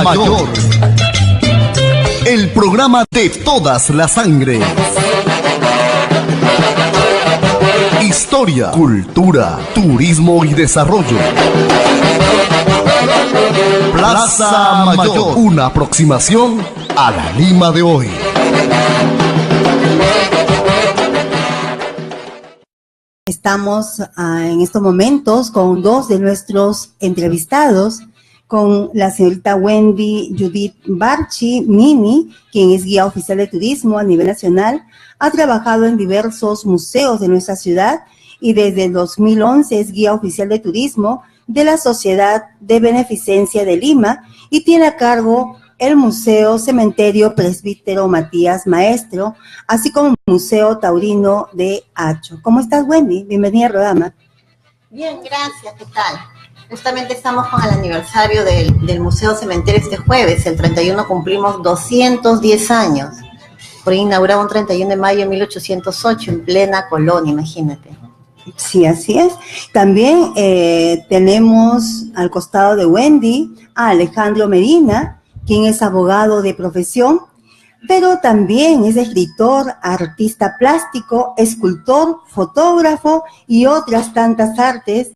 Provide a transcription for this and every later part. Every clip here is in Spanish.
Mayor. El programa de todas las sangres. Historia, cultura, turismo y desarrollo. Plaza Mayor, una aproximación a la Lima de hoy. Estamos en estos momentos con dos de nuestros entrevistados, con la señorita Wendy Judith Barchi Mini, quien es guía oficial de turismo a nivel nacional, ha trabajado en diversos museos de nuestra ciudad y desde el 2011 es guía oficial de turismo de la Sociedad de Beneficencia de Lima y tiene a cargo el Museo Cementerio Presbítero Matías Maestro, así como el Museo Taurino de Acho. ¿Cómo estás, Wendy? Bienvenida al programa. Bien, gracias. ¿Qué tal? Justamente estamos con el aniversario del Museo Cementerio este jueves. El 31 cumplimos 210 años. Fue inaugurado un 31 de mayo de 1808 en plena colonia, imagínate. Sí, así es. También tenemos al costado de Wendy a Alejandro Medina, quien es abogado de profesión, pero también es escritor, artista plástico, escultor, fotógrafo y otras tantas artes.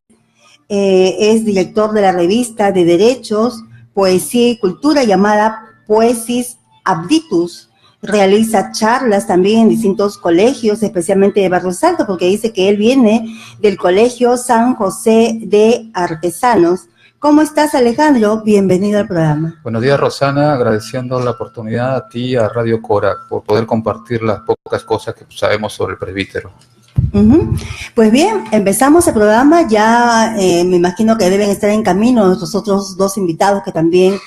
Es director de la revista de Derechos, Poesía y Cultura llamada Poesis Abditus. Realiza charlas también en distintos colegios, especialmente de Barrio Salto, porque dice que él viene del Colegio San José de Artesanos. ¿Cómo estás, Alejandro? Bienvenido al programa. Buenos días, Rosana, agradeciendo la oportunidad a ti y a Radio Cora por poder compartir las pocas cosas que sabemos sobre el presbítero. Pues bien, empezamos el programa, ya me imagino que deben estar en camino nuestros otros dos invitados que también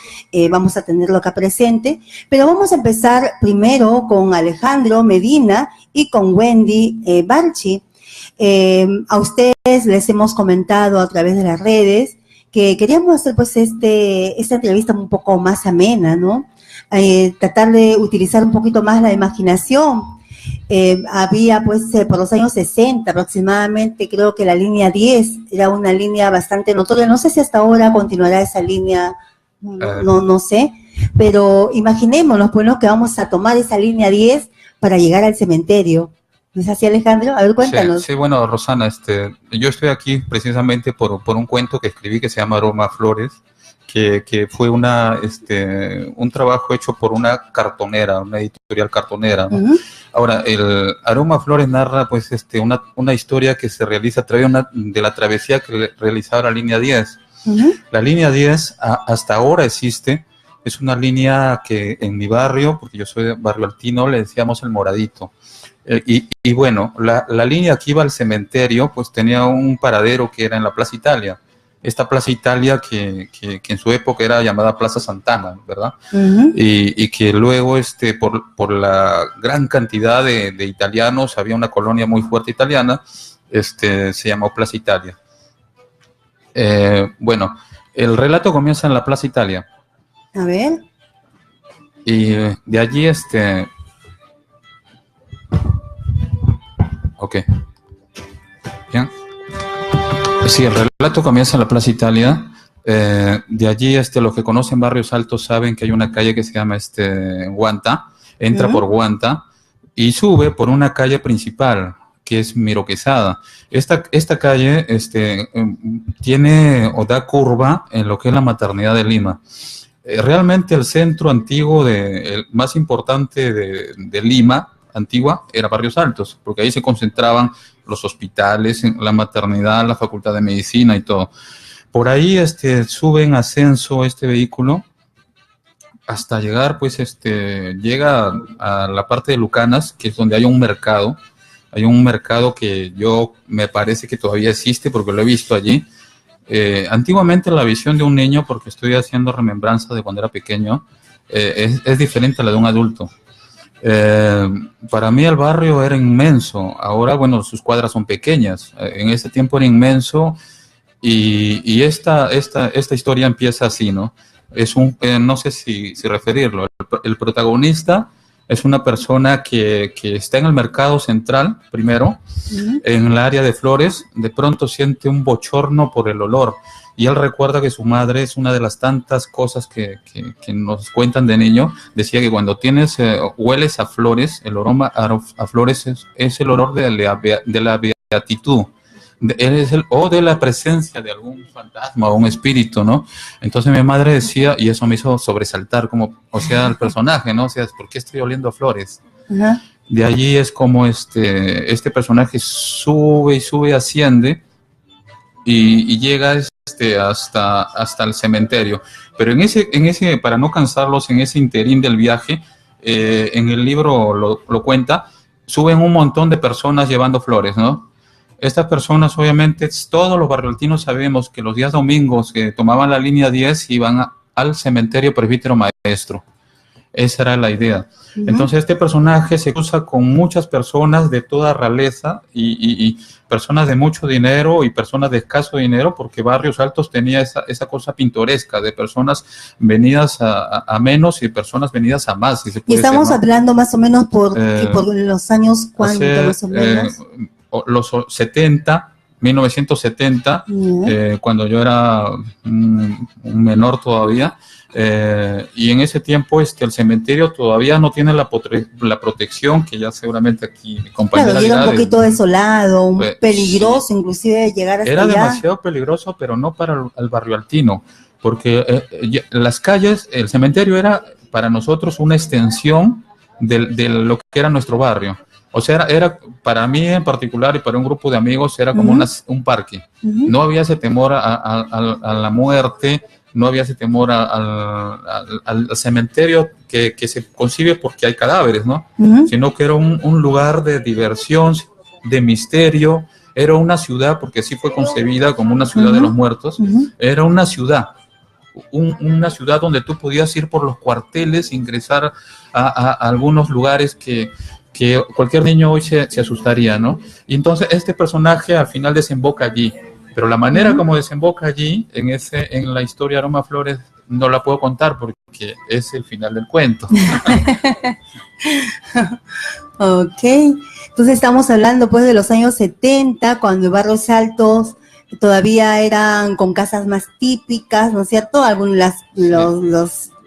vamos a tenerlo acá presente, pero vamos a empezar primero con Alejandro Medina y con Wendy Barchi. A ustedes les hemos comentado a través de las redes que queríamos hacer pues esta entrevista un poco más amena, ¿no? Tratar de utilizar un poquito más la imaginación. Había pues por los años 60 aproximadamente, creo que la línea 10 era una línea bastante notoria, no sé si hasta ahora continuará esa línea, no sé, pero imaginémonos pues, ¿no?, que vamos a tomar esa línea 10 para llegar al cementerio. ¿No es así, Alejandro? A ver, cuéntanos. Sí, bueno, Rosana, yo estoy aquí precisamente por un cuento que escribí que se llama Aroma Flores, que fue un trabajo hecho por una cartonera, una editorial cartonera, ¿no? Ahora, el Aroma Flores narra pues una historia que se realiza a través de la travesía que realizaba la línea 10. La línea 10 hasta ahora existe, es una línea que en mi barrio, porque yo soy de Barrio Altino, le decíamos el Moradito. Y bueno, la línea que iba al cementerio pues tenía un paradero que era en la Plaza Italia. Esta Plaza Italia que en su época era llamada Plaza Santana, ¿verdad? Y que luego por la gran cantidad de italianos, había una colonia muy fuerte italiana, se llamó Plaza Italia. Bueno, el relato comienza en la Plaza Italia. A ver. Y de allí ok. Bien. Sí, el relato comienza en la Plaza Italia. De allí, los que conocen Barrios Altos saben que hay una calle que se llama Guanta. Entra por Guanta y sube por una calle principal que es Miro Quesada. Esta calle tiene o da curva en lo que es la Maternidad de Lima. Realmente el centro antiguo, el más importante de Lima antigua, era Barrios Altos, porque ahí se concentraban los hospitales, la maternidad, la facultad de medicina y todo. Por ahí sube en ascenso este vehículo hasta llegar, pues llega a la parte de Lucanas, que es donde hay un mercado. Hay un mercado que me parece que todavía existe porque lo he visto allí. Antiguamente la visión de un niño, porque estoy haciendo remembranza de cuando era pequeño, es diferente a la de un adulto. Para mí el barrio era inmenso. Ahora, bueno, sus cuadras son pequeñas. En ese tiempo era inmenso y esta historia empieza así, ¿no? No sé si referirlo. El protagonista Es una persona que está en el mercado central, primero, en el área de flores, de pronto siente un bochorno por el olor. Y él recuerda que su madre, es una de las tantas cosas que nos cuentan de niño, decía que cuando hueles a flores, el aroma a flores es el olor de la beatitud. O de la presencia de algún fantasma o un espíritu, ¿no? Entonces mi madre decía, y eso me hizo sobresaltar, el personaje, ¿no? O sea, ¿por qué estoy oliendo a flores? De allí es como este personaje sube y sube, asciende, y llega hasta el cementerio. Pero en ese, para no cansarlos, en ese interín del viaje, en el libro lo cuenta, suben un montón de personas llevando flores, ¿no? Estas personas, obviamente, todos los barrioltinos sabemos que los días domingos que tomaban la línea 10 iban al cementerio Presbítero Maestro. Esa era la idea. Entonces, este personaje se cruza con muchas personas de toda realeza y personas de mucho dinero y personas de escaso dinero, porque Barrios Altos tenía esa cosa pintoresca de personas venidas a menos y personas venidas a más. Y estamos hablando más o menos por los años, ¿cuánto más o menos? Los 1970, cuando yo era un menor todavía, y en ese tiempo el cementerio todavía no tiene la protección que ya seguramente aquí mi compañera... Claro, era un poquito desolado, peligroso, sí, inclusive llegar hasta era allá. Demasiado peligroso, pero no para el barrio altino, porque las calles, el cementerio era para nosotros una extensión de lo que era nuestro barrio. O sea, era para mí en particular y para un grupo de amigos era como un parque. No había ese temor a la muerte, no había ese temor al cementerio que se concibe porque hay cadáveres, ¿no? Sino que era un lugar de diversión, de misterio. Era una ciudad, porque así fue concebida como una ciudad de los muertos. Era una ciudad. Una ciudad donde tú podías ir por los cuarteles, ingresar a algunos lugares que cualquier niño hoy se asustaría, ¿no? Y entonces este personaje al final desemboca allí, pero la manera como desemboca allí, en la historia Aroma Flores, no la puedo contar porque es el final del cuento. Ok, entonces estamos hablando pues de los años 70, cuando Barrios Altos todavía eran con casas más típicas, ¿no es cierto?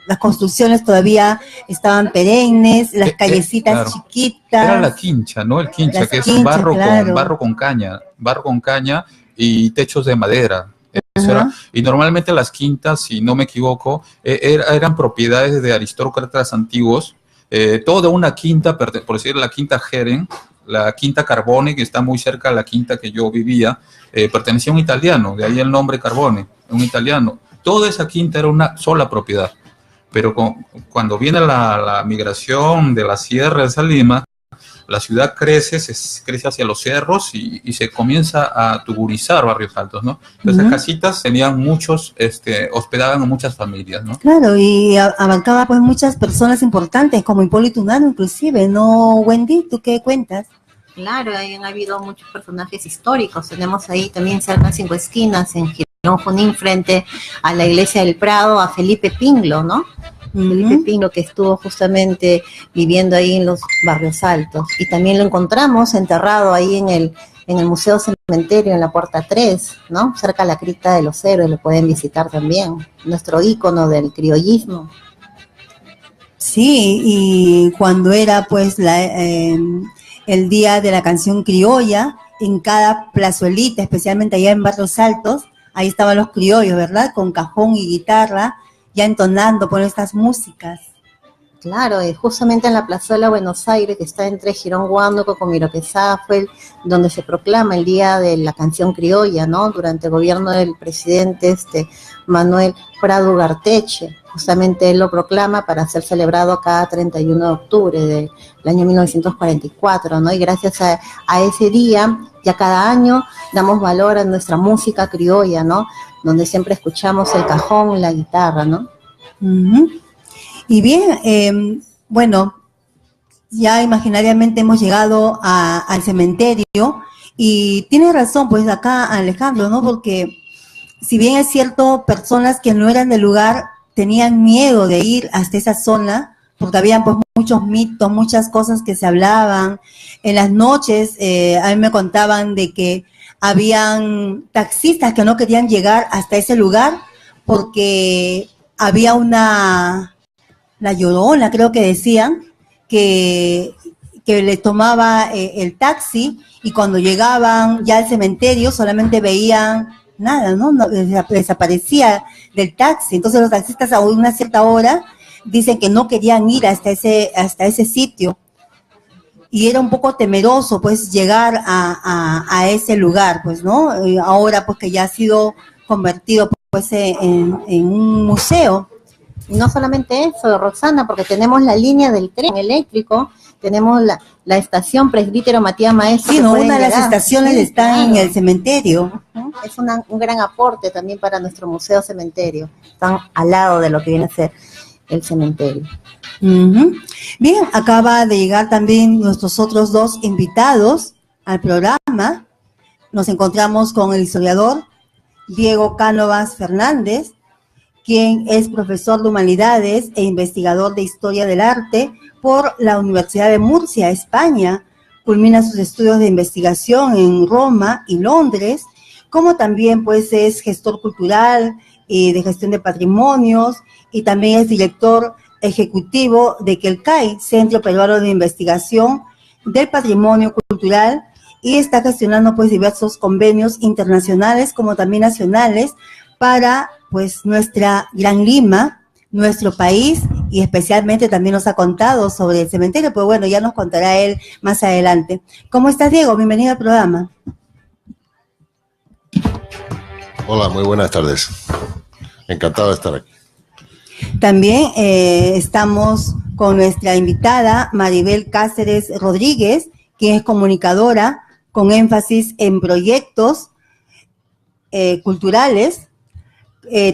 Las construcciones todavía estaban perennes, las callecitas chiquitas. Era la quincha, ¿no? El quincha, que es barro con caña y techos de madera. Eso era. Y normalmente las quintas, si no me equivoco, eran propiedades de aristócratas antiguos. Toda una quinta, por decir la quinta Jeren, la quinta Carbone, que está muy cerca de la quinta que yo vivía, pertenecía a un italiano, de ahí el nombre Carbone, un italiano. Toda esa quinta era una sola propiedad. Pero cuando viene la migración de la sierra de Salima, la ciudad crece hacia los cerros y se comienza a tuburizar Barrios Altos, ¿no? Entonces, las casitas tenían hospedaban a muchas familias, ¿no? Claro, y abarcaba pues muchas personas importantes, como Hipólito Unanue inclusive, ¿no, Wendy? ¿Tú qué cuentas? Claro, ahí han habido muchos personajes históricos. Tenemos ahí también cerca de 5 esquinas, en Girón Junín, frente a la iglesia del Prado, a Felipe Pinglo, ¿no? Felipe Pinglo, que estuvo justamente viviendo ahí en los Barrios Altos. Y también lo encontramos enterrado ahí en el Museo Cementerio, en la Puerta 3, ¿no? Cerca de la Cripta de los Héroes, lo pueden visitar también. Nuestro ícono del criollismo. Sí, y cuando era pues el día de la canción criolla, en cada plazuelita, especialmente allá en Barrios Altos, ahí estaban los criollos, ¿verdad? Con cajón y guitarra, ya entonando por estas músicas. Claro, justamente en la plazuela Buenos Aires, que está entre Girón Huánuco con Miroquesá, fue donde se proclama el Día de la Canción Criolla, ¿no? Durante el gobierno del presidente Manuel Prado Ugarteche. Justamente él lo proclama para ser celebrado cada 31 de octubre del año 1944, ¿no? Y gracias a ese día, ya cada año damos valor a nuestra música criolla, ¿no? Donde siempre escuchamos el cajón y la guitarra, ¿no? Y bien, bueno, ya imaginariamente hemos llegado al cementerio y tiene razón, pues acá Alejandro, ¿no? Porque si bien es cierto, personas que no eran del lugar tenían miedo de ir hasta esa zona porque habían pues muchos mitos, muchas cosas que se hablaban. En las noches a mí me contaban de que habían taxistas que no querían llegar hasta ese lugar porque había la Llorona, creo que decían, que les tomaba el taxi, y cuando llegaban ya al cementerio solamente veían nada, ¿no? Desaparecía del taxi. Entonces los taxistas a una cierta hora dicen que no querían ir hasta ese sitio, y era un poco temeroso pues llegar a ese lugar, pues, ¿no? Y ahora pues que ya ha sido convertido pues en un museo. Y no solamente eso, Roxana, porque tenemos la línea del tren eléctrico, tenemos la estación Presbítero Matías Maestro. Sí, no, una de las estaciones está en el cementerio. Es un gran aporte también para nuestro museo cementerio. Están al lado de lo que viene a ser el cementerio. Bien, acaba de llegar también nuestros otros dos invitados al programa. Nos encontramos con el historiador Diego Cánovas Fernández, quien es profesor de Humanidades e investigador de Historia del Arte por la Universidad de Murcia, España. Culmina sus estudios de investigación en Roma y Londres, como también pues es gestor cultural y de gestión de patrimonios, y también es director ejecutivo de CELCAI, Centro Peruano de Investigación del Patrimonio Cultural, y está gestionando pues diversos convenios internacionales como también nacionales para pues nuestra Gran Lima, nuestro país, y especialmente también nos ha contado sobre el cementerio, pero bueno, ya nos contará él más adelante. ¿Cómo estás, Diego? Bienvenido al programa. Hola, muy buenas tardes. Encantado de estar aquí. También estamos con nuestra invitada Maribel Cáceres Rodríguez, quien es comunicadora con énfasis en proyectos culturales.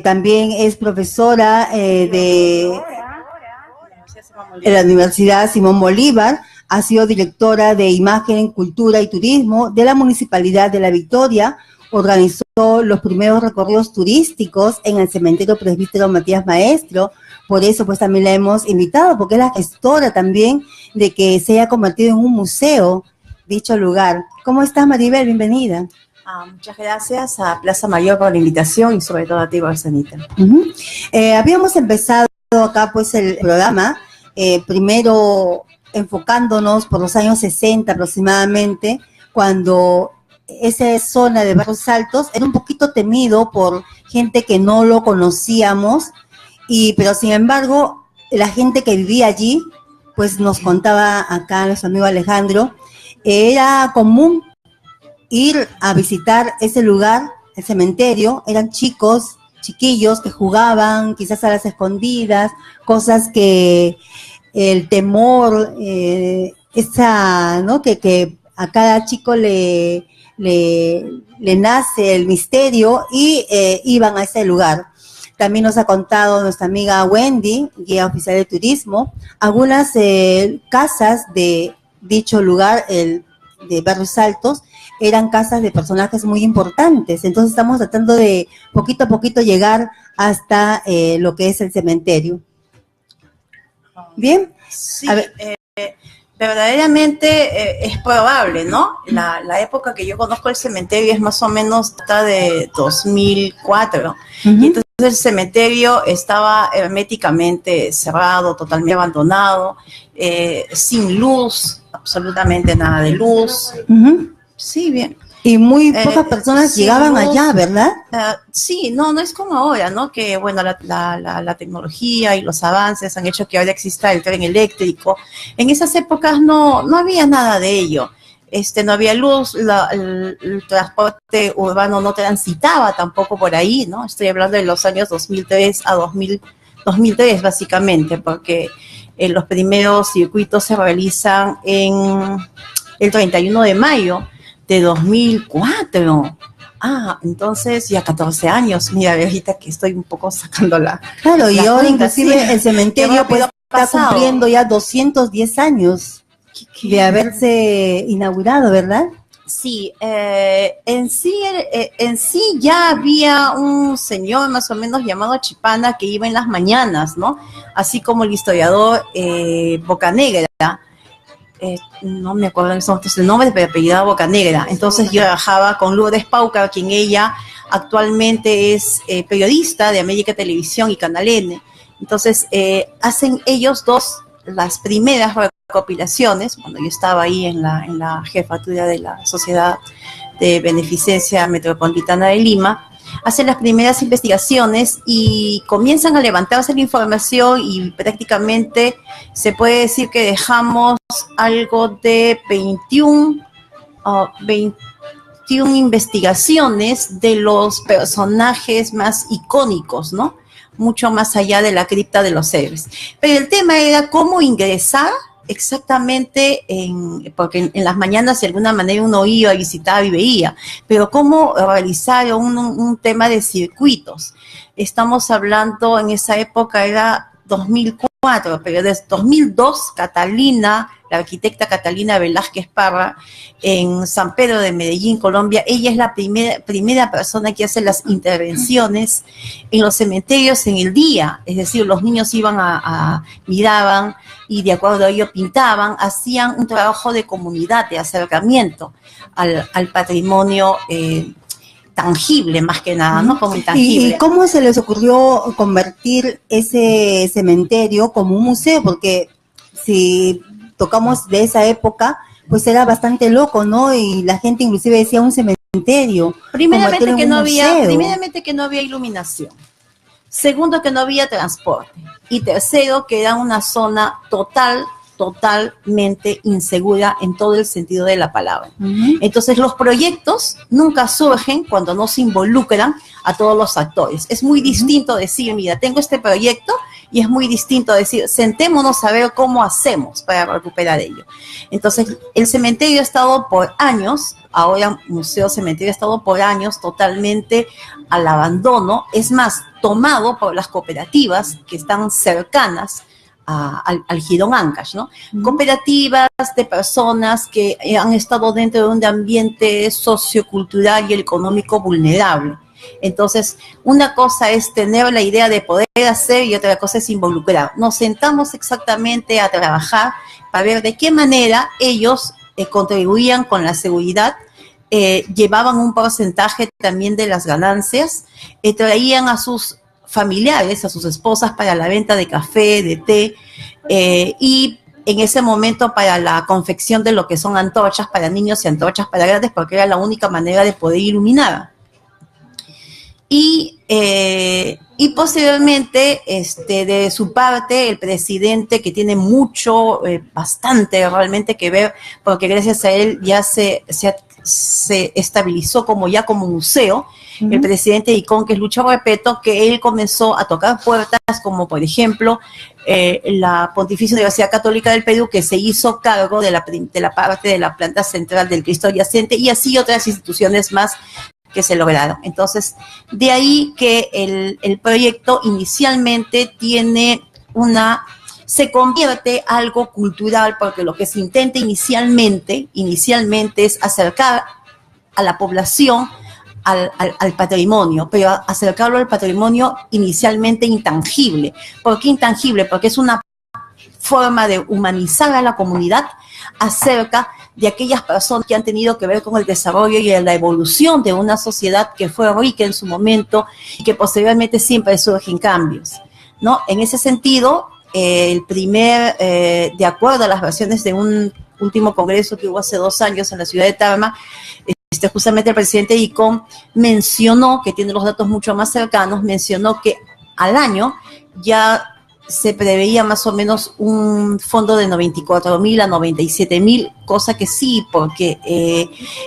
También es profesora de la Universidad Simón Bolívar. Ha sido directora de Imagen, Cultura y Turismo de la Municipalidad de La Victoria. Organizó los primeros recorridos turísticos en el cementerio Presbítero Matías Maestro. Por eso pues también la hemos invitado, porque es la gestora también de que se haya convertido en un museo dicho lugar. ¿Cómo estás, Maribel? Bienvenida. Muchas gracias a Plaza Mayor por la invitación, y sobre todo a ti, Barcelita. Habíamos empezado acá pues el programa, primero enfocándonos por los años 60 aproximadamente, cuando esa zona de Barrios Altos era un poquito temido por gente que no lo conocíamos, pero sin embargo la gente que vivía allí, pues nos contaba acá nuestro amigo Alejandro, era común ir a visitar ese lugar, el cementerio. Eran chiquillos que jugaban quizás a las escondidas, cosas que el temor, ¿no? que a cada chico le nace el misterio, y iban a ese lugar. También nos ha contado nuestra amiga Wendy, guía oficial de turismo, algunas casas de dicho lugar, de Barrios Altos, eran casas de personajes muy importantes. Entonces estamos tratando de poquito a poquito llegar hasta lo que es el cementerio. ¿Bien? Sí, verdaderamente es probable, ¿no? La época que yo conozco el cementerio es más o menos hasta de 2004. Y entonces el cementerio estaba herméticamente cerrado, totalmente abandonado, sin luz, absolutamente nada de luz. Sí, bien. Y muy pocas personas llegaban allá, ¿verdad? Sí, no es como ahora, ¿no? Que, bueno, la tecnología y los avances han hecho que ahora exista el tren eléctrico. En esas épocas no había nada de ello. No había luz, el transporte urbano no transitaba tampoco por ahí, ¿no? Estoy hablando de los años 2003 a 2003, básicamente, porque los primeros circuitos se realizan en el 31 de mayo de 2004. Entonces ya 14 años. Mira, ahorita que estoy un poco sacando Claro, y ahora inclusive el cementerio pues está cumpliendo ya 210 años de haberse inaugurado, ¿verdad? Sí, en sí ya había un señor más o menos llamado Chipana que iba en las mañanas, ¿no? Así como el historiador Bocanegra, no me acuerdo en esos momentos el nombre, pero apellidaba Bocanegra. Entonces yo trabajaba con Lourdes Paucar, quien ella actualmente es periodista de América Televisión y Canal N. Entonces hacen ellos dos las primeras recopilaciones, cuando yo estaba ahí en la jefatura de la Sociedad de Beneficencia Metropolitana de Lima, hacen las primeras investigaciones y comienzan a levantarse la información y prácticamente se puede decir que dejamos algo de 21 investigaciones de los personajes más icónicos, ¿no? Mucho más allá de la cripta de los héroes. Pero el tema era cómo ingresar exactamente, porque en las mañanas de alguna manera uno iba, visitaba y veía, pero cómo realizar un tema de circuitos. Estamos hablando, en esa época era 2004, pero desde 2002, la arquitecta Catalina Velázquez Parra, en San Pedro de Medellín, Colombia, ella es la primera persona que hace las intervenciones en los cementerios en el día, es decir, los niños iban miraban y de acuerdo a ello pintaban, hacían un trabajo de comunidad, de acercamiento al patrimonio tangible, más que nada, ¿no? Como intangible. ¿Y cómo se les ocurrió convertir ese cementerio como un museo? Porque si tocamos de esa época, pues era bastante loco, ¿no? Y la gente inclusive decía un cementerio. Primeramente que no había iluminación. Segundo, que no había transporte. Y tercero, que era una zona totalmente insegura en todo el sentido de la palabra. Entonces, los proyectos nunca surgen cuando no se involucran a todos los actores. Es muy distinto decir, mira, tengo este proyecto, y es muy distinto decir, sentémonos a ver cómo hacemos para recuperar ello. Entonces, el cementerio ha estado por años, ahora Museo Cementerio ha estado por años totalmente al abandono, es más, tomado por las cooperativas que están cercanas al Jirón Ancash, ¿no? Cooperativas de personas que han estado dentro de un ambiente sociocultural y económico vulnerable. Entonces, una cosa es tener la idea de poder hacer y otra cosa es involucrar. Nos sentamos exactamente a trabajar para ver de qué manera ellos contribuían con la seguridad, llevaban un porcentaje también de las ganancias, traían a sus familiares, a sus esposas para la venta de café, de té, y en ese momento para la confección de lo que son antorchas para niños y antorchas para grandes, porque era la única manera de poder iluminar. Y posteriormente, de su parte, el presidente, que tiene bastante realmente que ver, porque gracias a él ya se estabilizó como museo, el presidente de ICON, que es Lucho Repeto, que él comenzó a tocar puertas, como por ejemplo la Pontificia Universidad Católica del Perú, que se hizo cargo de la parte de la planta central del Cristo Yacente, y así otras instituciones más que se lograron. Entonces, de ahí que el proyecto inicialmente se convierte algo cultural, porque lo que se intenta inicialmente es acercar a la población al patrimonio, pero acercarlo al patrimonio inicialmente intangible. ¿Por qué intangible? Porque es una forma de humanizar a la comunidad acerca de aquellas personas que han tenido que ver con el desarrollo y la evolución de una sociedad que fue rica en su momento y que posteriormente siempre surgen cambios, ¿no? En ese sentido, de acuerdo a las versiones de un último congreso que hubo hace 2 años en la ciudad de Tarma, justamente el presidente de ICOM mencionó, que tiene los datos mucho más cercanos, mencionó que al año ya se preveía más o menos un fondo de 94.000 a 97.000, cosa que sí, porque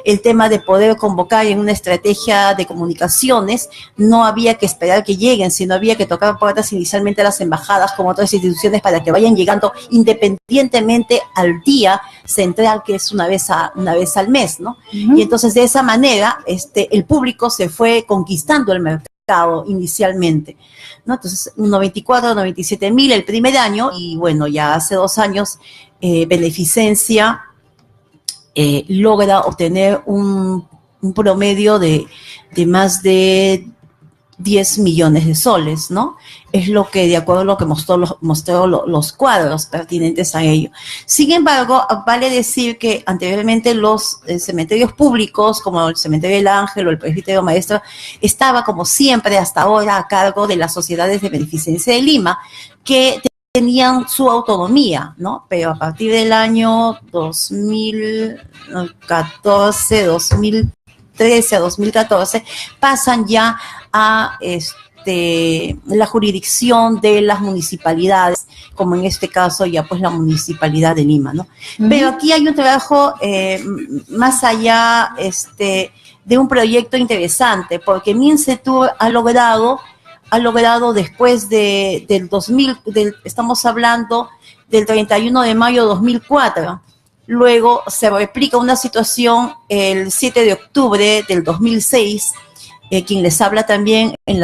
el tema de poder convocar en una estrategia de comunicaciones no había que esperar que lleguen, sino había que tocar puertas inicialmente a las embajadas como otras instituciones para que vayan llegando independientemente al día central, que es una vez al mes, ¿no? Y entonces de esa manera el público se fue conquistando el mercado inicialmente, ¿no? Entonces, 94, 97.000 el primer año, y bueno, ya hace 2 años, Beneficencia logra obtener un promedio de más de 10 millones de soles, ¿no? Es lo que, de acuerdo a lo que mostró los cuadros pertinentes a ello. Sin embargo, vale decir que anteriormente los cementerios públicos, como el Cementerio del Ángel o el Presbiterio Maestro, estaba, como siempre hasta ahora, a cargo de las sociedades de beneficencia de Lima, que tenían su autonomía, ¿no? Pero a partir del año 2014, 2013 a 2014, pasan ya a la jurisdicción de las municipalidades, como en este caso ya pues la Municipalidad de Lima, ¿no? Pero aquí hay un trabajo más allá de un proyecto interesante, porque Mincetur ha logrado después del 2000, estamos hablando del 31 de mayo de 2004, luego se replica una situación el 7 de octubre del 2006, quien les habla también en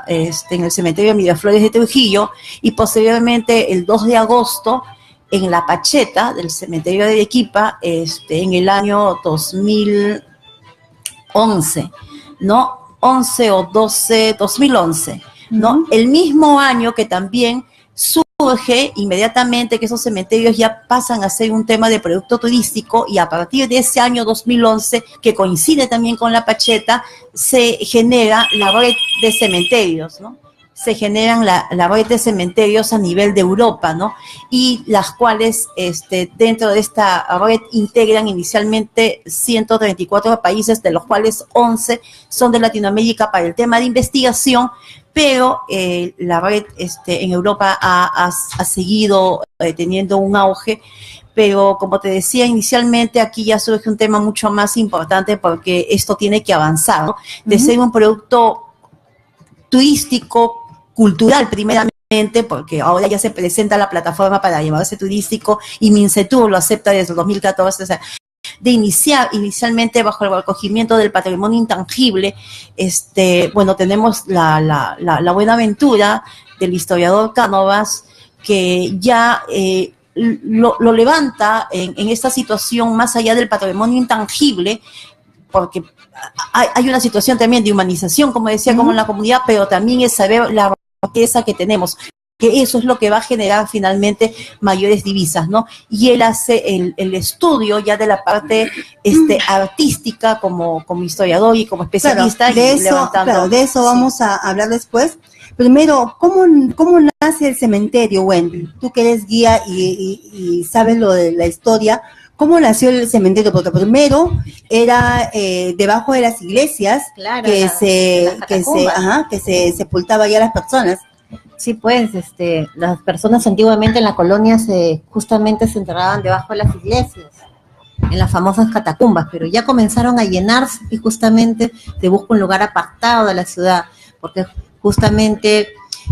el cementerio de Miraflores de Trujillo, y posteriormente el 2 de agosto en La Pacheta del cementerio de Arequipa, en el año 2011, ¿no? 11 o 12, 2011, ¿no? El mismo año que también surge inmediatamente que esos cementerios ya pasan a ser un tema de producto turístico, y a partir de ese año 2011, que coincide también con La Pacheta, se genera la red de cementerios, ¿no? Se generan la red de cementerios a nivel de Europa, ¿no? Y las cuales dentro de esta red integran inicialmente 134 países, de los cuales 11 son de Latinoamérica para el tema de investigación, pero la red en Europa ha seguido teniendo un auge. Pero como te decía inicialmente, aquí ya surge un tema mucho más importante, porque esto tiene que avanzar, ¿no? De ser un producto turístico, cultural primeramente, porque ahora ya se presenta la plataforma para llevarse turístico, y Mincetur lo acepta desde el 2014, o sea, de iniciar inicialmente bajo el recogimiento del patrimonio intangible. Bueno, tenemos la buena aventura del historiador Cánovas, que ya lo levanta en esta situación más allá del patrimonio intangible, porque hay una situación también de humanización, como decía, como en la comunidad, pero también es saber la riqueza que tenemos, que eso es lo que va a generar finalmente mayores divisas, ¿no? Y él hace el estudio ya de la parte artística como historiador y como especialista. Claro, de eso vamos a hablar después. Primero, ¿cómo nace el cementerio, Wendy? Tú que eres guía y sabes lo de la historia, ¿cómo nació el cementerio? Porque primero era debajo de las iglesias, claro, que se sepultaba ya a las personas. Sí, pues, las personas antiguamente en la colonia justamente se enterraban debajo de las iglesias, en las famosas catacumbas, pero ya comenzaron a llenarse y justamente se busca un lugar apartado de la ciudad, porque justamente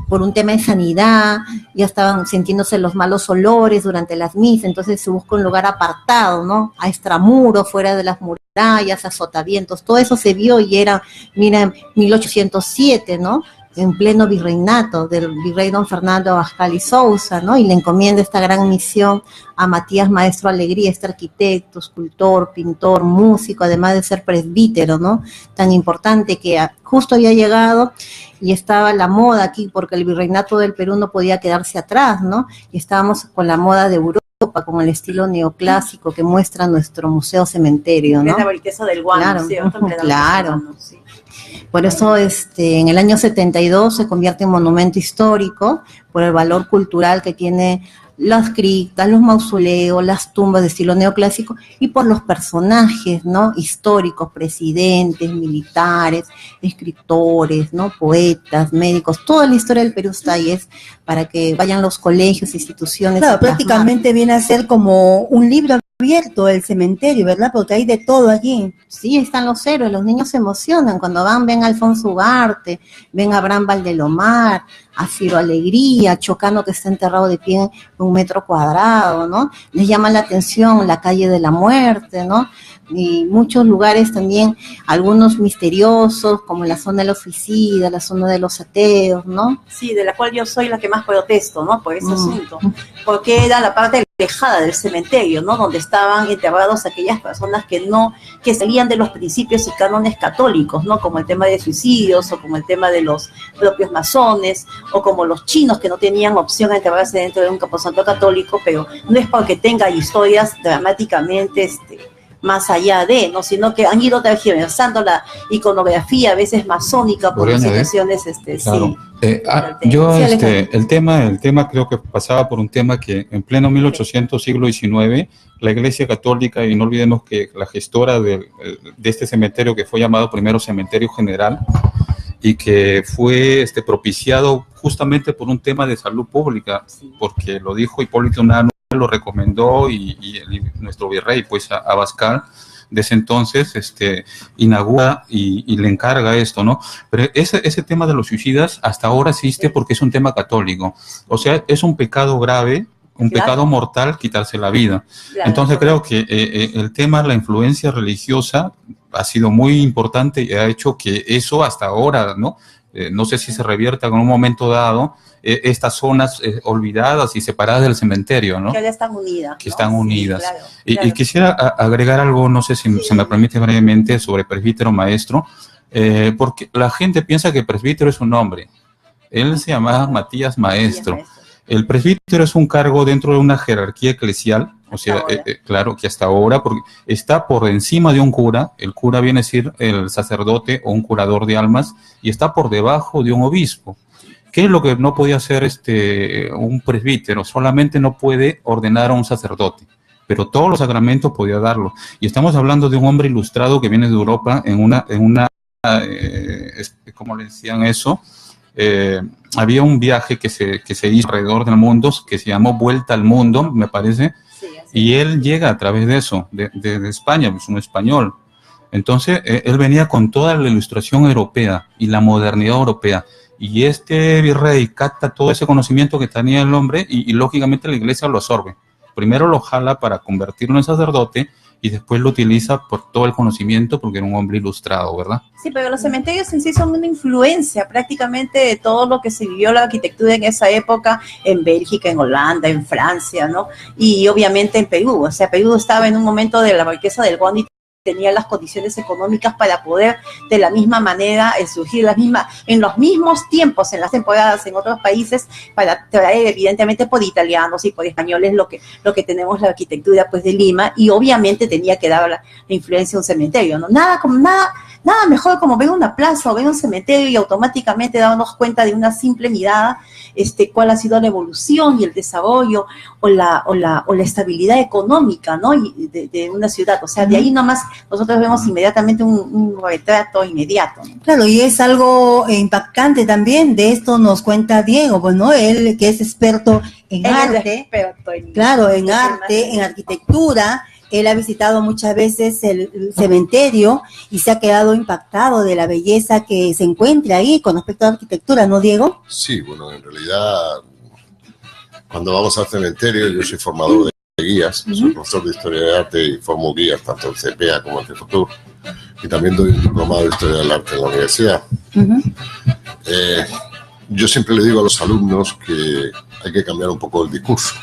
por un tema de sanidad ya estaban sintiéndose los malos olores durante las misas, entonces se busca un lugar apartado, ¿no? A extramuro, fuera de las murallas, a sotavientos, todo eso se vio y era, mira, en 1807, ¿no? En pleno virreinato del virrey don Fernando Abascal y Sousa, ¿no? Y le encomienda esta gran misión a Matías Maestro Alegría, este arquitecto, escultor, pintor, músico, además de ser presbítero, ¿no? Tan importante, que justo había llegado y estaba la moda aquí, porque el virreinato del Perú no podía quedarse atrás, ¿no? Y estábamos con la moda de Europa, con el estilo neoclásico que muestra nuestro museo cementerio, ¿no? La riqueza del Guano, claro. Sí. Por eso en el año 72 se convierte en monumento histórico por el valor cultural que tiene las criptas, los mausoleos, las tumbas de estilo neoclásico, y por los personajes, ¿no? Históricos, presidentes, militares, escritores, ¿no? Poetas, médicos, toda la historia del Perú está ahí, es para que vayan los colegios, instituciones. Claro, prácticamente viene a ser como un libro abierto el cementerio, ¿verdad? Porque hay de todo allí. Sí, están los héroes, los niños se emocionan cuando ven a Alfonso Ugarte, ven a Abraham Valdelomar, a Ciro Alegría, a Chocano, que está enterrado de pie en 1 metro cuadrado, ¿no? Les llama la atención la calle de la muerte, ¿no? y muchos lugares también, algunos misteriosos, como la zona de los suicidas, la zona de los ateos, ¿no? Sí, de la cual yo soy la que más protesto, ¿no? Por ese asunto, porque era la parte alejada del cementerio, ¿no? Donde estaban enterrados aquellas personas que salían de los principios y cánones católicos, ¿no? Como el tema de suicidios, o como el tema de los propios masones, o como los chinos que no tenían opción a enterrarse dentro de un camposanto católico, pero no es porque tenga historias dramáticamente, más allá de, ¿no? Sino que han ido tergiversando la iconografía, a veces masónica, por situaciones, claro. sí. Yo, el tema creo que pasaba por un tema que en pleno 1800, siglo XIX, la Iglesia Católica, y no olvidemos que la gestora de este cementerio, que fue llamado primero Cementerio General, y que fue propiciado justamente por un tema de salud pública, porque lo dijo Hipólito Unanue, lo recomendó, y nuestro virrey, pues, Abascal, desde entonces, inaugura y le encarga esto, ¿no? Pero ese tema de los suicidas hasta ahora existe porque es un tema católico. O sea, es un pecado grave, un pecado mortal quitarse la vida. Claro, entonces creo que el tema de la influencia religiosa ha sido muy importante y ha hecho que eso hasta ahora, ¿no? No sé si se revierta en un momento dado, estas zonas olvidadas y separadas del cementerio, ¿no? Que ya están unidas. Que están unidas. Sí, claro, y quisiera agregar algo, no sé si se me permite brevemente, sobre presbítero maestro, porque la gente piensa que presbítero es un nombre. Él se llamaba Matías Maestro. El presbítero es un cargo dentro de una jerarquía eclesial, o sea, claro que hasta ahora, porque está por encima de un cura. El cura viene a decir el sacerdote o un curador de almas, y está por debajo de un obispo. ¿Qué es lo que no podía hacer un presbítero? Solamente no puede ordenar a un sacerdote, pero todos los sacramentos podía darlo. Y estamos hablando de un hombre ilustrado que viene de Europa en una ¿cómo le decían eso? Había un viaje que se hizo alrededor del mundo, que se llamó Vuelta al Mundo, me parece, y él llega a través de eso, de España, es un español. Entonces, él venía con toda la ilustración europea y la modernidad europea, y este virrey capta todo ese conocimiento que tenía el hombre, y lógicamente la iglesia lo absorbe. Primero lo jala para convertirlo en sacerdote, y después lo utiliza por todo el conocimiento, porque era un hombre ilustrado, ¿verdad? Sí, pero los cementerios en sí son una influencia prácticamente de todo lo que se vivió la arquitectura en esa época, en Bélgica, en Holanda, en Francia, ¿no? Y obviamente en Perú. O sea, Perú estaba en un momento de la Marquesa del Conde, tenía las condiciones económicas para poder de la misma manera surgir en los mismos tiempos, en las temporadas en otros países, para traer evidentemente por italianos y por españoles lo que tenemos la arquitectura pues de Lima, y obviamente tenía que dar la influencia a un cementerio, ¿no? Nada mejor como ver una plaza o ver un cementerio y automáticamente darnos cuenta de una simple mirada cuál ha sido la evolución y el desarrollo o la estabilidad económica, ¿no? de una ciudad. O sea, de ahí nomás nosotros vemos inmediatamente un retrato inmediato, ¿no? Claro, y es algo impactante también. De esto nos cuenta Diego, pues, ¿no? Él que es experto en arte, claro, en arte, en arquitectura. Él ha visitado muchas veces el cementerio y se ha quedado impactado de la belleza que se encuentra ahí con respecto a la arquitectura, ¿no, Diego? Sí, bueno, en realidad, cuando vamos al cementerio, yo soy formador de guías, soy profesor de Historia de Arte y formo guías tanto en CPA como en CEFUTUR, y también doy un diplomado de Historia del Arte en la universidad. Yo siempre le digo a los alumnos que hay que cambiar un poco el discurso.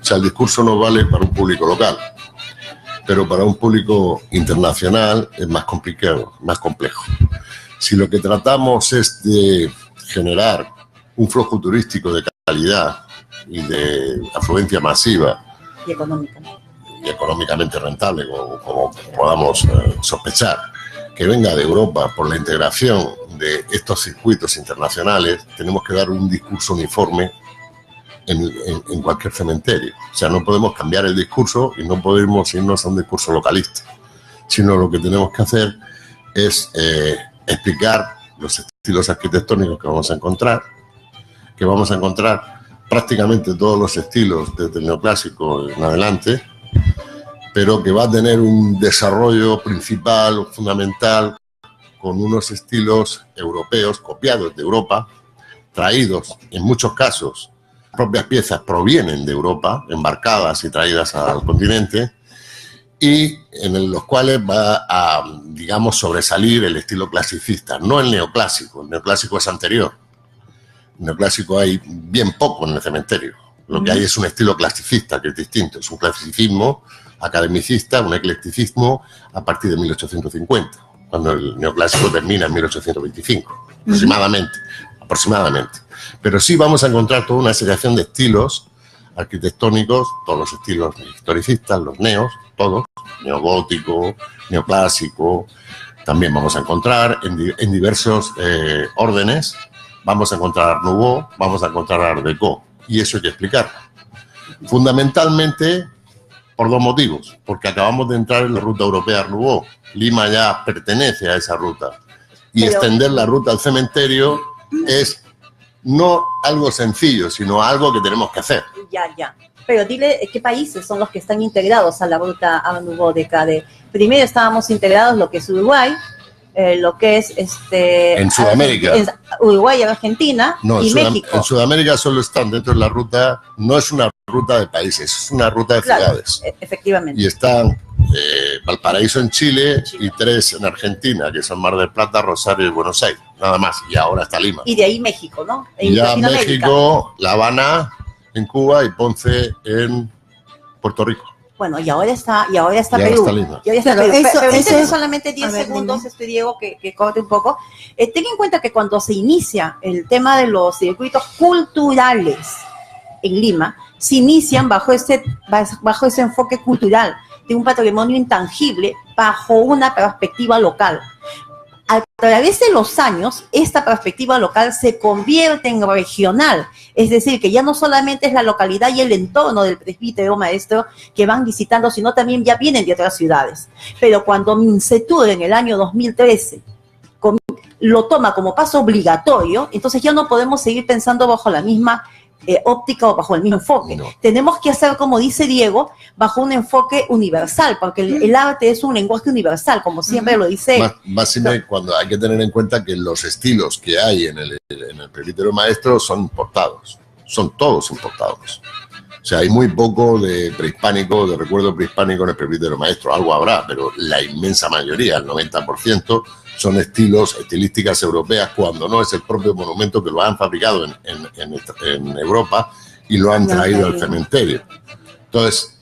O sea, el discurso no vale para un público local, pero para un público internacional es más complicado, más complejo. Si lo que tratamos es de generar un flujo turístico de calidad y de afluencia masiva Y económicamente rentable, como podamos sospechar, que venga de Europa por la integración de estos circuitos internacionales, tenemos que dar un discurso uniforme en cualquier cementerio. O sea, no podemos cambiar el discurso y no podemos irnos a un discurso localista, sino lo que tenemos que hacer es explicar los estilos arquitectónicos que vamos a encontrar prácticamente todos los estilos desde el neoclásico en adelante, pero que va a tener un desarrollo principal, fundamental, con unos estilos europeos copiados de Europa, traídos en muchos casos. Propias piezas provienen de Europa, embarcadas y traídas al continente, y en los cuales va a, digamos, sobresalir el estilo clasicista, no el neoclásico. El neoclásico es anterior. El neoclásico hay bien poco en el cementerio. Lo que hay es un estilo clasicista, que es distinto. Es un clasicismo academicista, un eclecticismo a partir de 1850, cuando el neoclásico termina en 1825, aproximadamente. Pero sí vamos a encontrar toda una asociación de estilos arquitectónicos, todos los estilos historicistas, los neos, todos, neogótico, neoclásico, también vamos a encontrar en diversos órdenes, vamos a encontrar Art Nouveau, vamos a encontrar Art Deco, y eso hay que explicar. Fundamentalmente por dos motivos, porque acabamos de entrar en la ruta europea Art Nouveau, Lima ya pertenece a esa ruta, y extender la ruta al cementerio es no algo sencillo, sino algo que tenemos que hacer. Ya. Pero dile qué países son los que están integrados a la ruta Art Nouveau de CADE. Primero estábamos integrados lo que es Uruguay, lo que es en Sudamérica. Uruguay, Argentina y México. En Sudamérica solo están dentro de la ruta, no es una ruta de países, es una ruta de ciudades. Efectivamente. Y están Valparaíso en Chile y 3 en Argentina, que son Mar del Plata, Rosario y Buenos Aires, nada más. Y ahora está Lima. Y de ahí México, ¿no? Y ya México, La Habana en Cuba y Ponce en Puerto Rico. Bueno, y ahora está Perú. Lima. Y ahora está Pero Perú. eso- Permíteme solamente 10 ver, segundos, dime. Diego, que corte un poco. Ten en cuenta que cuando se inicia el tema de los circuitos culturales en Lima, se inician bajo ese enfoque cultural de un patrimonio intangible bajo una perspectiva local. A través de los años, esta perspectiva local se convierte en regional, es decir, que ya no solamente es la localidad y el entorno del presbítero maestro que van visitando, sino también ya vienen de otras ciudades. Pero cuando Mincetur en el año 2013 lo toma como paso obligatorio, entonces ya no podemos seguir pensando bajo la misma óptica o bajo el mismo enfoque. No. Tenemos que hacer, como dice Diego, bajo un enfoque universal, porque el arte es un lenguaje universal, como siempre lo dice él. Máxime cuando hay que tener en cuenta que los estilos que hay en el presbítero maestro son importados, son todos importados. O sea, hay muy poco de prehispánico, de recuerdo prehispánico en el presbítero maestro, algo habrá, pero la inmensa mayoría, el 90%, son estilísticas europeas, cuando no es el propio monumento que lo han fabricado en Europa y lo han traído al cementerio. Entonces,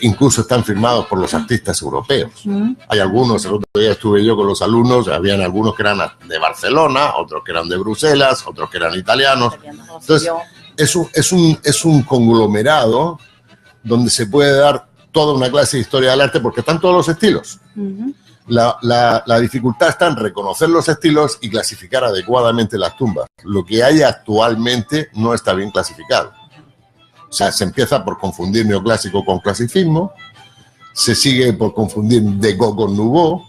incluso están firmados por los artistas europeos. Hay algunos, el otro día estuve yo con los alumnos, habían algunos que eran de Barcelona, otros que eran de Bruselas, otros que eran italianos. Entonces, es un conglomerado donde se puede dar toda una clase de historia del arte porque están todos los estilos. La dificultad está en reconocer los estilos y clasificar adecuadamente las tumbas. Lo que hay actualmente no está bien clasificado. O sea, se empieza por confundir neoclásico con clasicismo, se sigue por confundir Deco con Nouveau,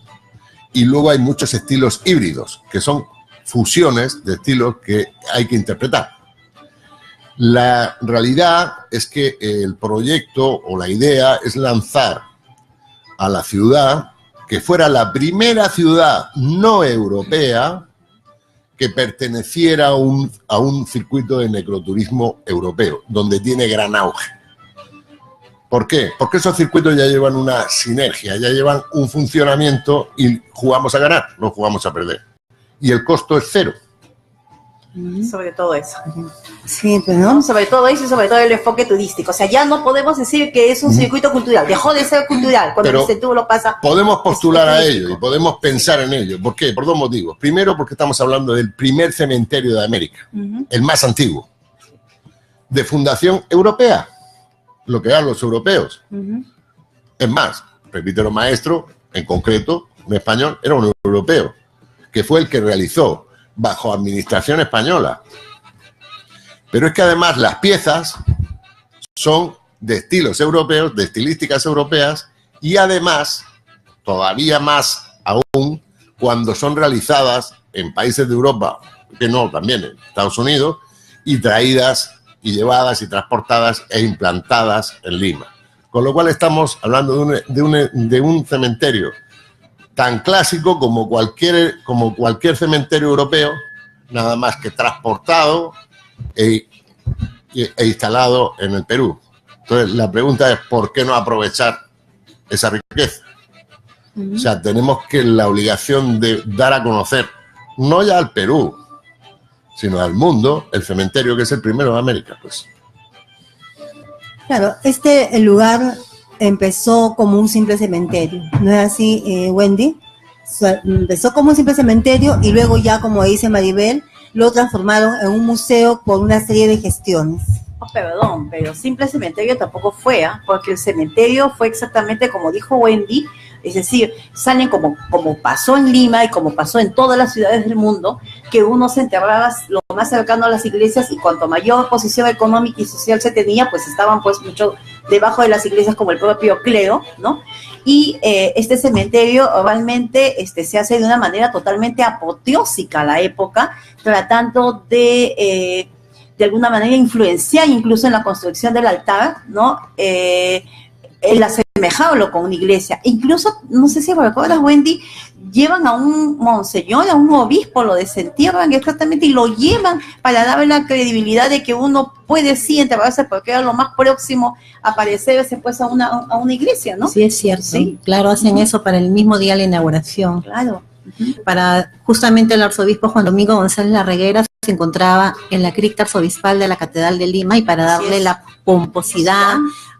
y luego hay muchos estilos híbridos, que son fusiones de estilos que hay que interpretar. La realidad es que el proyecto o la idea es lanzar a la ciudad que fuera la primera ciudad no europea que perteneciera a un circuito de necroturismo europeo, donde tiene gran auge. ¿Por qué? Porque esos circuitos ya llevan una sinergia, ya llevan un funcionamiento y jugamos a ganar, no jugamos a perder. Y el costo es cero. Sobre todo eso. Sí, pero no. Sobre todo eso y sobre todo el enfoque turístico. O sea, ya no podemos decir que es un circuito cultural. Dejó de ser cultural cuando Pero el Mincetur lo pasa. Podemos postular a turístico. ello y podemos pensar en ello. ¿Por qué? Por dos motivos. Primero, porque estamos hablando del primer cementerio de América, el más antiguo, de fundación europea, lo que eran los europeos. Es más, el presbítero maestro, en concreto, un español, era un europeo, que fue el que realizó bajo administración española. Pero es que además las piezas son de estilos europeos, de estilísticas europeas, y además, todavía más aún, cuando son realizadas en países de Europa, que no, también en Estados Unidos, y traídas y llevadas y transportadas e implantadas en Lima. Con lo cual estamos hablando de un cementerio tan clásico como cualquier cementerio europeo, nada más que transportado e instalado en el Perú. Entonces, la pregunta es, ¿por qué no aprovechar esa riqueza. O sea, tenemos que la obligación de dar a conocer, no ya al Perú, sino al mundo, el cementerio que es el primero de América, pues. Claro, el lugar empezó como un simple cementerio, ¿no es así, Wendy? Empezó como un simple cementerio y luego ya, como dice Maribel, lo transformaron en un museo por una serie de gestiones. Oh, perdón, pero simple cementerio tampoco fue, porque el cementerio fue exactamente como dijo Wendy, es decir, salen como pasó en Lima y como pasó en todas las ciudades del mundo, que uno se enterraba lo más cercano a las iglesias y cuanto mayor posición económica y social se tenía, pues estaban pues mucho debajo de las iglesias como el propio clero, ¿no? Y este cementerio realmente se hace de una manera totalmente apoteósica a la época, tratando de alguna manera influenciar incluso en la construcción del altar, ¿no? El asemejarlo con una iglesia. Incluso, no sé si recuerdas, Wendy, llevan a un monseñor, a un obispo, lo desentierran exactamente y lo llevan para darle la credibilidad de que uno puede sí enterrarse porque era lo más próximo a parecerse pues a una iglesia, ¿no? Sí, es cierto. ¿Sí? Claro, hacen eso para el mismo día de la inauguración. Claro. Para justamente el arzobispo Juan Domingo González Larreguera se encontraba en la cripta arzobispal de la Catedral de Lima y para darle la pomposidad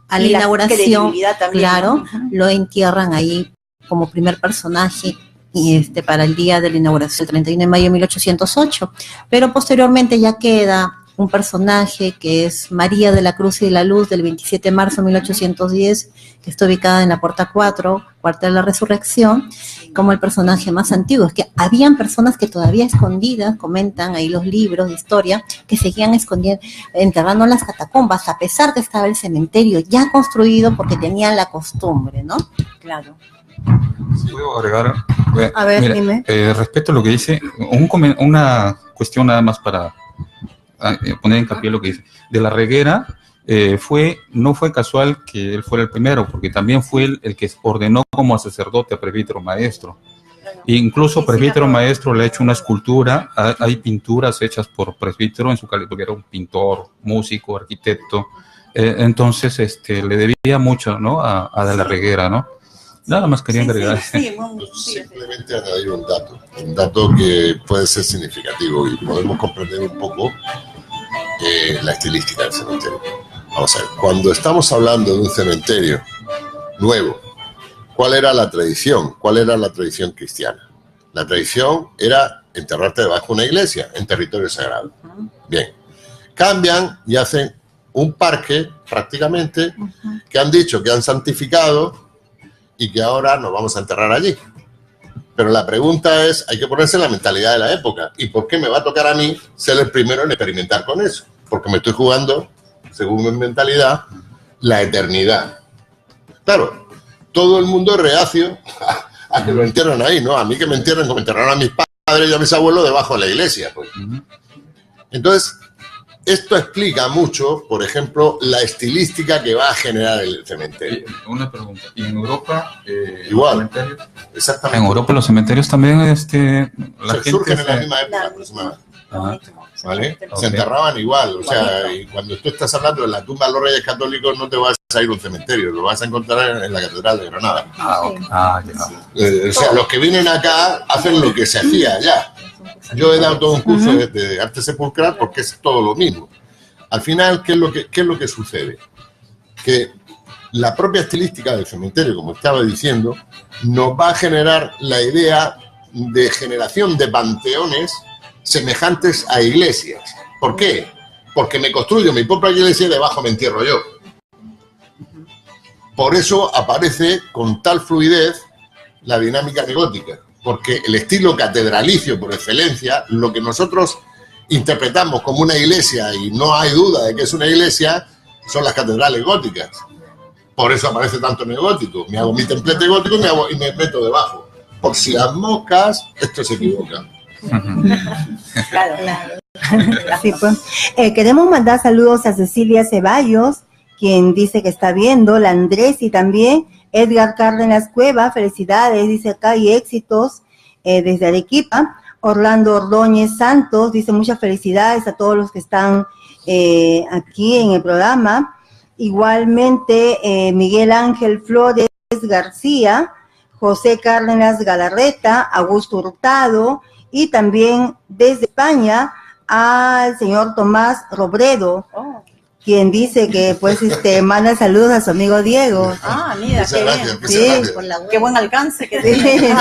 a la inauguración, claro, lo entierran ahí como primer personaje y para el día de la inauguración, el 31 de mayo de 1808. Pero posteriormente ya queda un personaje que es María de la Cruz y de la Luz del 27 de marzo de 1810, que está ubicada en la Puerta 4, Cuartel de la Resurrección, como el personaje más antiguo. Es que habían personas que todavía escondidas, comentan ahí los libros de historia, que seguían escondiendo, enterrando en las catacumbas, a pesar que estaba el cementerio ya construido porque tenían la costumbre, ¿no? Claro. ¿Puedo agregar? A ver, mira, dime. Respecto a lo que dice, una cuestión nada más para poner hincapié en lo que dice. De la Reguera, no fue casual que él fuera el primero, porque también fue el que ordenó como sacerdote a presbítero maestro. E incluso presbítero maestro le ha hecho una escultura, hay pinturas hechas por presbítero en su calidad, porque era un pintor, músico, arquitecto, entonces le debía mucho, ¿no? a de la Reguera, ¿no? Nada más quería agregar. Simplemente añadir un dato que puede ser significativo y podemos comprender un poco la estilística del cementerio. Vamos a ver, cuando estamos hablando de un cementerio nuevo, ¿cuál era la tradición? ¿Cuál era la tradición cristiana? La tradición era enterrarte debajo de una iglesia, en territorio sagrado. Bien, cambian y hacen un parque, prácticamente, que han dicho que han santificado y que ahora nos vamos a enterrar allí. Pero la pregunta es, hay que ponerse en la mentalidad de la época. ¿Y por qué me va a tocar a mí ser el primero en experimentar con eso? Porque me estoy jugando, según mi mentalidad, la eternidad. Claro, todo el mundo es reacio a que lo entierren ahí, ¿no? A mí que me entierren como enterraron a mis padres y a mis abuelos debajo de la iglesia, pues. Entonces, esto explica mucho, por ejemplo, la estilística que va a generar el cementerio. Una pregunta. ¿Y en Europa? Igual. Exactamente. En Europa los cementerios también, la gente surgen en la misma época aproximadamente. ¿Vale? Okay. Se enterraban igual. O sea, y cuando tú estás hablando de la tumba de los Reyes Católicos, no te vas a ir a un cementerio, lo vas a encontrar en la Catedral de Granada. O sea, los que vienen acá hacen lo que se hacía allá. Yo he dado todo un curso de arte sepulcral porque es todo lo mismo. Al final, ¿qué es lo que sucede? Que la propia estilística del cementerio, como estaba diciendo, nos va a generar la idea de generación de panteones semejantes a iglesias. ¿Por qué? Porque me construyo mi propia iglesia y debajo me entierro yo. Por eso aparece con tal fluidez la dinámica neogótica. Porque el estilo catedralicio por excelencia, lo que nosotros interpretamos como una iglesia, y no hay duda de que es una iglesia, son las catedrales góticas. Por eso aparece tanto neogótico. Me hago mi templete gótico y me meto debajo. Por si las moscas, esto se equivoca. Claro. Sí, pues. Queremos mandar saludos a Cecilia Ceballos, quien dice que está viendo, la Andresi también, Edgar Cárdenas Cueva, felicidades, dice acá, y éxitos desde Arequipa. Orlando Ordóñez Santos dice muchas felicidades a todos los que están aquí en el programa. Igualmente, Miguel Ángel Flores García, José Cárdenas Galarreta, Augusto Hurtado, y también desde España al señor Tomás Robredo, quien dice que pues manda saludos a su amigo Diego. Ah, mira, Muchas qué gracias, bien. muchas gracias. Qué buen alcance que Sí, tiene.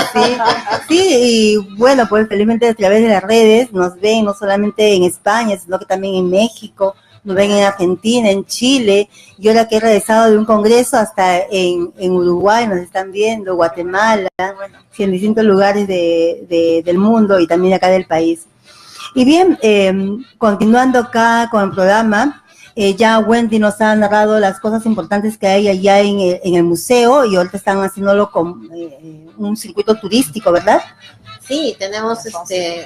sí, y bueno, pues felizmente a través de las redes nos ven no solamente en España, sino que también en México, nos ven en Argentina, en Chile, y ahora que he regresado de un congreso hasta en Uruguay nos están viendo, Guatemala, sí, en distintos lugares del mundo y también acá del país. Y bien, continuando acá con el programa, ya Wendy nos ha narrado las cosas importantes que hay allá en el museo, y ahorita están haciéndolo con un circuito turístico, ¿verdad? Sí, tenemos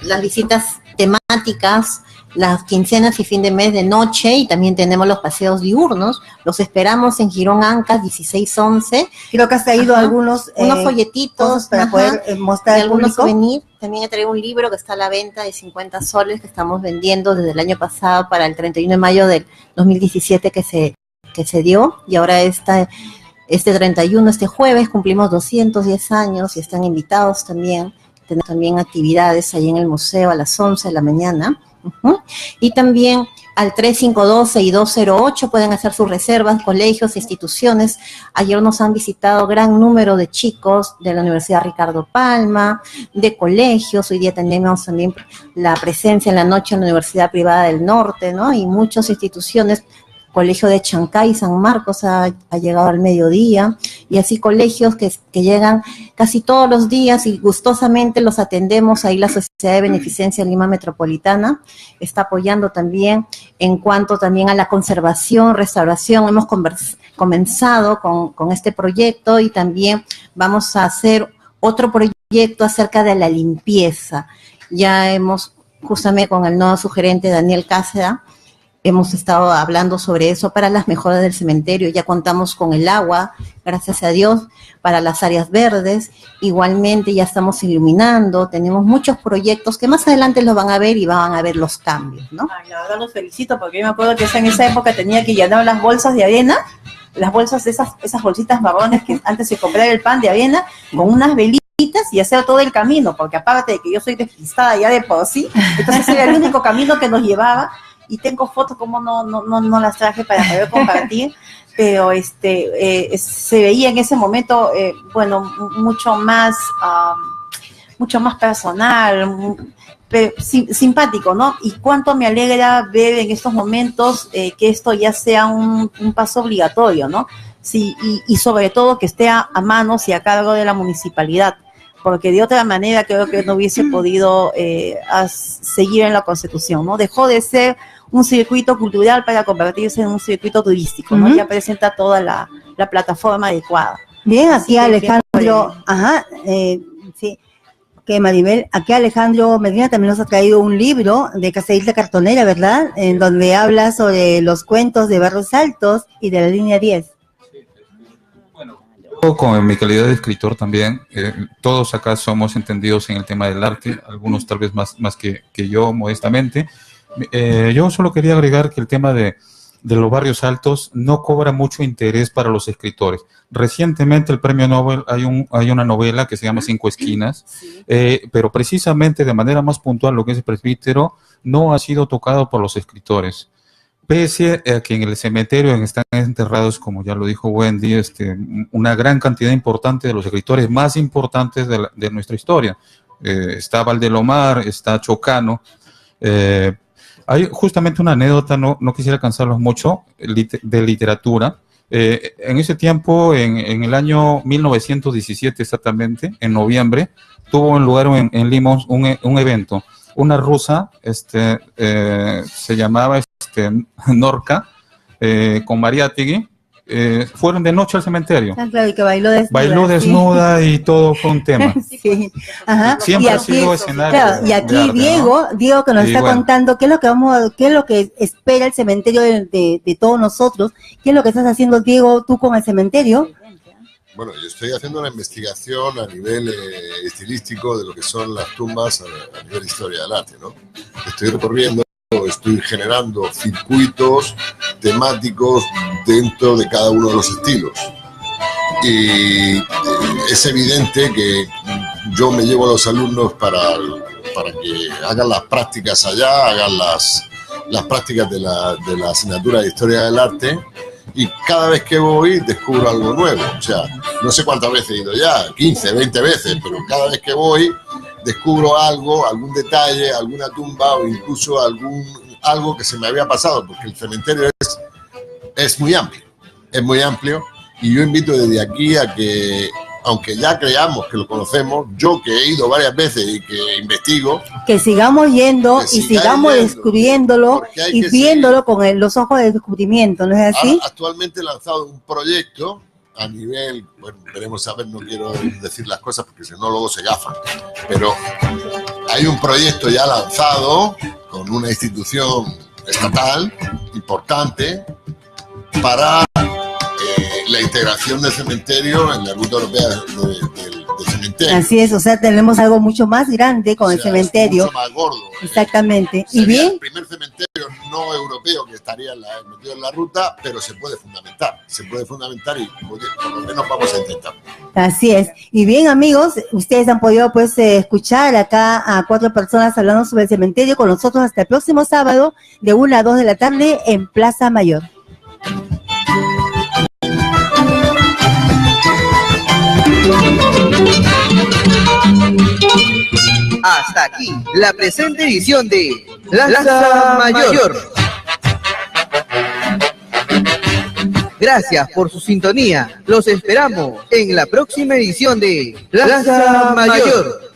las visitas temáticas, las quincenas y fin de mes de noche, y también tenemos los paseos diurnos. Los esperamos en Girón Ancas 1611. Creo que has traído algunos unos folletitos para poder mostrar al algunos público. souvenirs. También he traído un libro que está a la venta de 50 soles que estamos vendiendo desde el año pasado para el 31 de mayo del 2017 que se dio, y ahora este 31, este jueves, cumplimos 210 años y están invitados también. Tenemos también actividades ahí en el museo a las 11 de la mañana. Y también al 3512-208 pueden hacer sus reservas, colegios, instituciones. Ayer nos han visitado gran número de chicos de la Universidad Ricardo Palma, de colegios. Hoy día tenemos también la presencia en la noche en la Universidad Privada del Norte, ¿no? Y muchas instituciones. Colegio de Chancay, San Marcos ha llegado al mediodía, y así colegios que llegan casi todos los días y gustosamente los atendemos. Ahí la Sociedad de Beneficencia Lima Metropolitana está apoyando también en cuanto también a la conservación, restauración. Hemos comenzado con este proyecto, y también vamos a hacer otro proyecto acerca de la limpieza. Ya hemos, justamente con el nuevo sugerente Daniel Cáceres, hemos estado hablando sobre eso para las mejoras del cementerio. Ya contamos con el agua, gracias a Dios, para las áreas verdes. Igualmente ya estamos iluminando, tenemos muchos proyectos que más adelante los van a ver y van a ver los cambios, ¿no? Ay, la verdad los felicito, porque yo me acuerdo que en esa época tenía que llenar las bolsas de avena, las bolsas de esas bolsitas marrones que antes se compraba el pan de avena, con unas velitas, y hacer todo el camino, porque aparte de que yo soy despistada ya de por sí, entonces era el único camino que nos llevaba. Y tengo fotos, como no las traje para poder compartir, pero se veía en ese momento, mucho más personal, simpático, ¿no? Y cuánto me alegra ver en estos momentos que esto ya sea un paso obligatorio, ¿no? Sí, y sobre todo que esté a manos y a cargo de la municipalidad, porque de otra manera creo que no hubiese podido seguir en la Constitución, ¿no? Dejó de ser un circuito cultural para convertirse en un circuito turístico, ¿no? Ya presenta toda la plataforma adecuada. Bien, aquí Alejandro, sí, que Maribel, aquí Alejandro Medina también nos ha traído un libro de Casa Isla Cartonera, ¿verdad? En donde habla sobre los cuentos de Barrios Altos y de la línea 10. Con mi calidad de escritor también, todos acá somos entendidos en el tema del arte, algunos tal vez más que yo, modestamente. Yo solo quería agregar que el tema de los barrios altos no cobra mucho interés para los escritores. Recientemente el premio Nobel, hay una novela que se llama Cinco Esquinas, pero precisamente de manera más puntual lo que es el presbítero no ha sido tocado por los escritores. Pese a que en el cementerio están enterrados, como ya lo dijo Wendy, una gran cantidad importante de los escritores más importantes de nuestra historia. Está Valdelomar, está Chocano. Hay justamente una anécdota, no quisiera cansarlos mucho, de literatura. En ese tiempo, en el año 1917 exactamente, en noviembre, tuvo lugar en Lima un evento. Una rusa, se llamaba Norca, con Mariátegui, fueron de noche al cementerio. Ah, claro, y que bailó desnuda. Bailó desnuda, sí. Y todo fue un tema. Sí. Ajá. Siempre y ha aquí, sido escenario. Claro, y aquí arte, Diego que nos y está bueno, contando qué es lo que espera el cementerio de todos nosotros. ¿Qué es lo que estás haciendo, Diego, tú con el cementerio? Bueno, yo estoy haciendo una investigación a nivel estilístico de lo que son las tumbas a nivel historia del arte, ¿no? Estoy recorriendo, estoy generando circuitos temáticos dentro de cada uno de los estilos. y es evidente que yo me llevo a los alumnos para que hagan las prácticas allá, hagan las prácticas de la asignatura de Historia del Arte, y cada vez que voy descubro algo nuevo. O sea, no sé cuántas veces he ido ya, 15, 20 veces, pero cada vez que voy descubro algo, algún detalle, alguna tumba o incluso algo que se me había pasado, porque el cementerio es muy amplio, y yo invito desde aquí a que, aunque ya creamos que lo conocemos, yo que he ido varias veces y que investigo, que sigamos yendo y sigamos descubriéndolo y viéndolo con los ojos de descubrimiento, ¿no es así? Actualmente he lanzado un proyecto a nivel, bueno, veremos a ver, no quiero decir las cosas porque si no luego se gafan, pero hay un proyecto ya lanzado con una institución estatal importante para la integración del cementerio en la ruta europea del cementerio. Así es, o sea, tenemos algo mucho más grande con el cementerio. Mucho más gordo. Exactamente. Sería Y bien, el primer cementerio no europeo que estaría metido en la ruta, pero se puede fundamentar y por lo menos vamos a intentar. así es. Y bien, amigos, ustedes han podido pues escuchar acá a 4 personas hablando sobre el cementerio con nosotros hasta el próximo sábado de 1 a 2 de la tarde en Plaza Mayor. Hasta aquí la presente edición de Plaza Mayor. Gracias por su sintonía. Los esperamos en la próxima edición de Plaza Mayor.